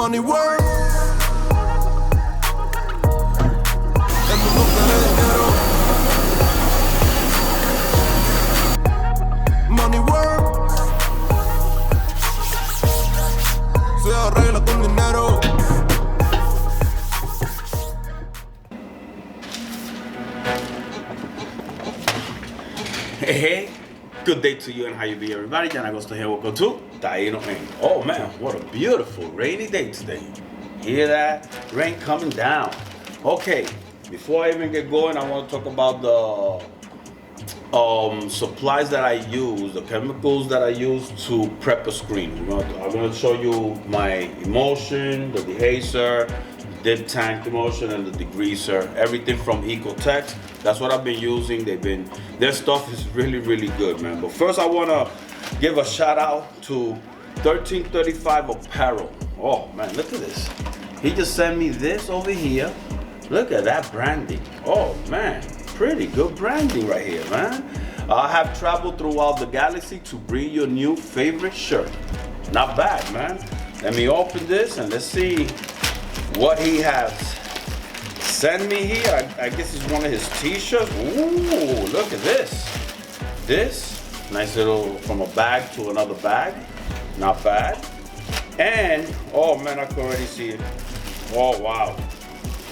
Money work. El mundo quiere dinero. Money work. Se arregla con dinero. Hey, good day to you and how you be, everybody. John Agosto here. Welcome to Taino. Oh man, what a beautiful rainy day today. Hear that? Rain coming down. Okay, before I even get going, I want to talk about the supplies that I use, the chemicals that I use to prep a screen. I'm going to show you my emulsion, the dehazer, dip tank emulsion, and the degreaser. Everything from Ecotech. That's what I've been using. Their stuff is really, really good, man. But first, I want to give a shout out to 1335 Apparel. Oh man, look at this. He just sent me this over here. Look at that branding. Oh man, pretty good branding right here, man. I have traveled throughout the galaxy to bring you a new favorite shirt. Not bad, man. Let me open this and let's see what he has sent me here. I guess it's one of his t-shirts. Ooh, look at this. This, nice little, from a bag to another bag. Not bad. And, oh man, I can already see it. Oh wow.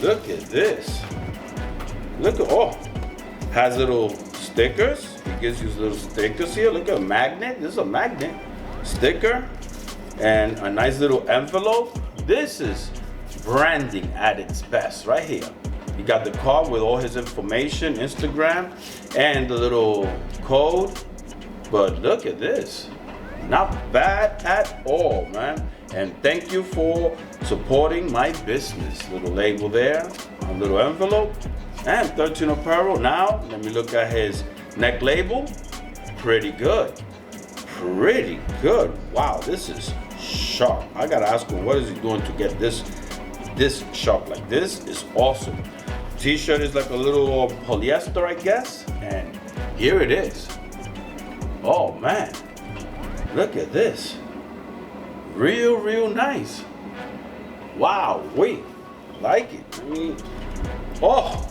Look at this. Look at, oh, has little stickers. He gives you little stickers here. Look at a magnet. This is a magnet. Sticker. And a nice little envelope. This is branding at its best right here. You got the card with all his information, Instagram, and the little code. But look at this. Not bad at all, man. And thank you for supporting my business. Little label there, a little envelope, and 13 Apparel. Now, let me look at his neck label. Pretty good. Pretty good. Wow, this is sharp. I gotta ask him, what is he doing to get this sharp? Like, this is awesome. T-shirt is like a little polyester, I guess. And here it is. Oh man, look at this. Real nice. Wow, wait, like it. I mean, oh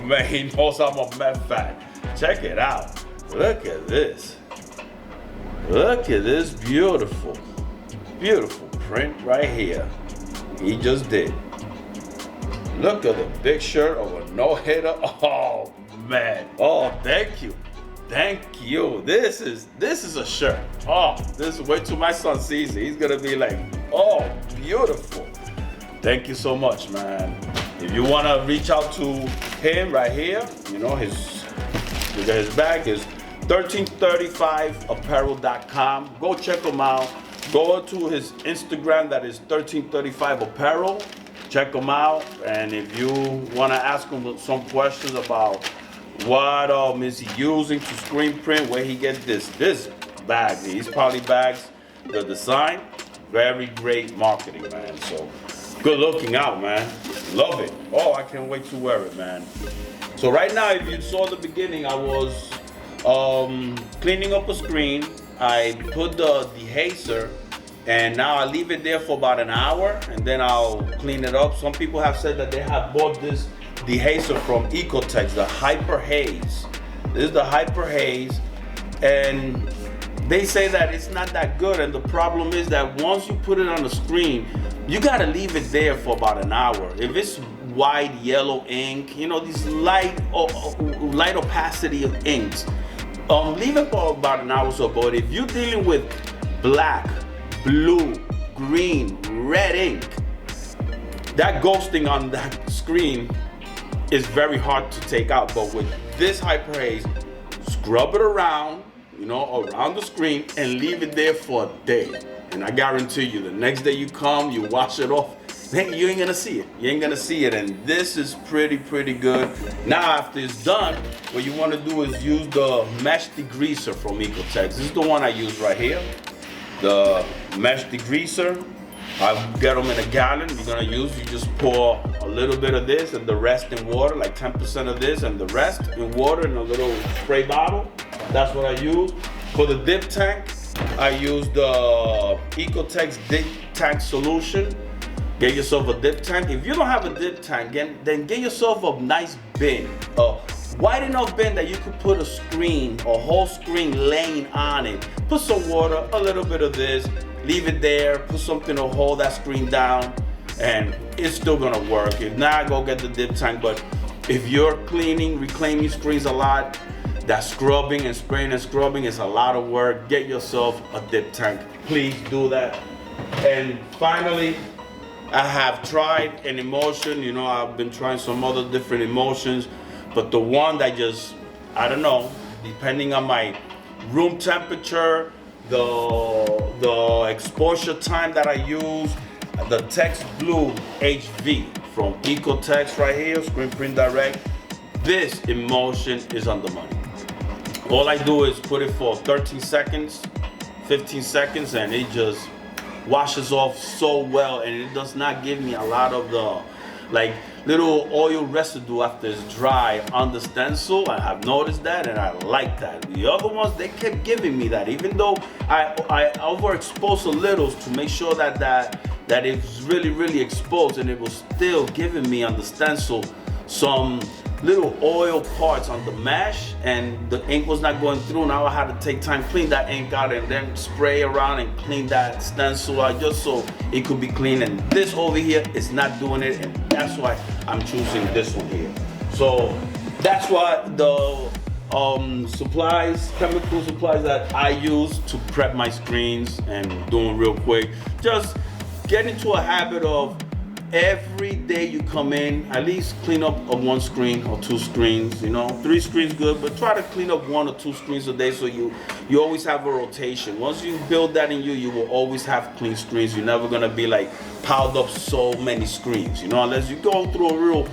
man, he knows I'm a meth fan. Check it out. Look at this. Look at this beautiful print right here. He just did. Look at the big shirt of a no-hitter. Oh man. Oh, thank you. Thank you. This is a shirt. Oh, this is wait till my son sees it. He's gonna be like, oh, beautiful. Thank you so much, man. If you wanna reach out to him right here, you know, his bag is 1335apparel.com. Go check him out. Go to his Instagram, that is 1335 Apparel. Check him out. And if you want to ask him some questions about what is he using to screen print, where he gets this bag, these poly bags, the design, very great marketing, man. So good looking out, man. Love it. Oh, I can't wait to wear it, man. So right now, if you saw the beginning, I was cleaning up a screen. I put the dehazer, and now I leave it there for about an hour, and then I'll clean it up. Some people have said that they have bought this dehazer from Ecotech, the Hyper Haze. This is the Hyper Haze, and they say that it's not that good, and the problem is that once you put it on the screen, you gotta leave it there for about an hour. If it's white, yellow ink, you know, these light opacity of inks, leave it for about an hour or so. But if you're dealing with black, blue, green, red ink, that ghosting on that screen is very hard to take out. But with this Hyper Haze, scrub it around, you know, around the screen, and leave it there for a day. And I guarantee you, the next day you come, you wash it off, you ain't gonna see it. You ain't gonna see it. And this is pretty good. Now after it's done, what you wanna do is use the mesh degreaser from Ecotech. This is the one I use right here. The mesh degreaser. I get them in a gallon. You just pour a little bit of this and the rest in water, like 10% of this and the rest in water in a little spray bottle. That's what I use. For the dip tank, I use the Ecotech's dip tank solution. Get yourself a dip tank. If you don't have a dip tank, then get yourself a nice bin, a wide enough bin that you could put a screen, a whole screen laying on it. Put some water, a little bit of this, leave it there, put something to hold that screen down, and it's still gonna work. If not, go get the dip tank. But if you're cleaning, reclaiming screens a lot, that scrubbing and spraying and scrubbing is a lot of work. Get yourself a dip tank. Please do that. And finally, I have tried an emulsion. You know, I've been trying some other different emulsions, but the one that just, I don't know, depending on my room temperature, the exposure time that I use, the Text Blue HV from Ecotex right here, Screen Print Direct. This emulsion is on the money. All I do is put it for 13 seconds, 15 seconds, and it just washes off so well, and it does not give me a lot of the like little oil residue after it's dry on the stencil. I have noticed that, and I like that. The other ones, they kept giving me that, even though I overexposed a little to make sure that it's really exposed, and it was still giving me on the stencil some little oil parts on the mesh, and the ink was not going through. Now I had to take time, clean that ink out, and then spray around and clean that stencil out just so it could be clean. And this over here is not doing it, and that's why I'm choosing this one here. So that's why the supplies, chemical supplies that I use to prep my screens, and doing real quick, just get into a habit of every day you come in, at least clean up one screen or two screens. You know, 3 screens good, but try to clean up 1 or 2 screens a day, so you always have a rotation. Once you build that in you, you will always have clean screens. You're never gonna be like piled up so many screens, you know, unless you go through a real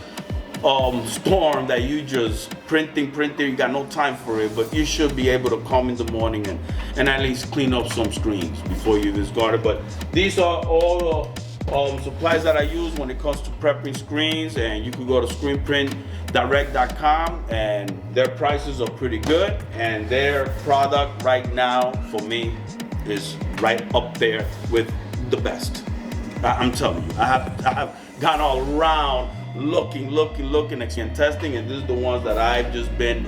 storm that you just printing, you got no time for it. But you should be able to come in the morning and at least clean up some screens before you discard it. But these are all the supplies that I use when it comes to prepping screens, and you can go to screenprintdirect.com, and their prices are pretty good, and their product right now for me is right up there with the best. I'm telling you, I have gone all around looking and testing, and this is the ones that I've just been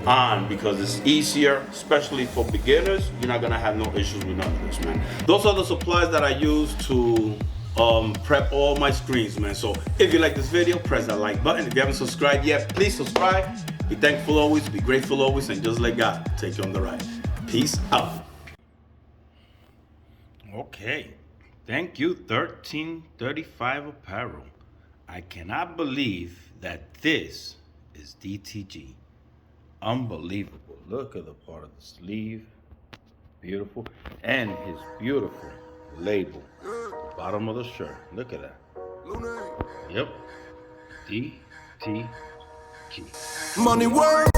on because it's easier, especially for beginners. You're not gonna have no issues with none of this, man. Those are the supplies that I use to prep all my screens, man. So if you like this video, press that like button. If you haven't subscribed yet, please subscribe. Be thankful always, be grateful always, and just let God take you on the ride. Peace out. Okay, thank you 1335 Apparel. I cannot believe that this is DTG. Unbelievable. Look at the part of the sleeve, beautiful, and his beautiful label. Bottom of the shirt. Look at that. Yep. DTG. Money work.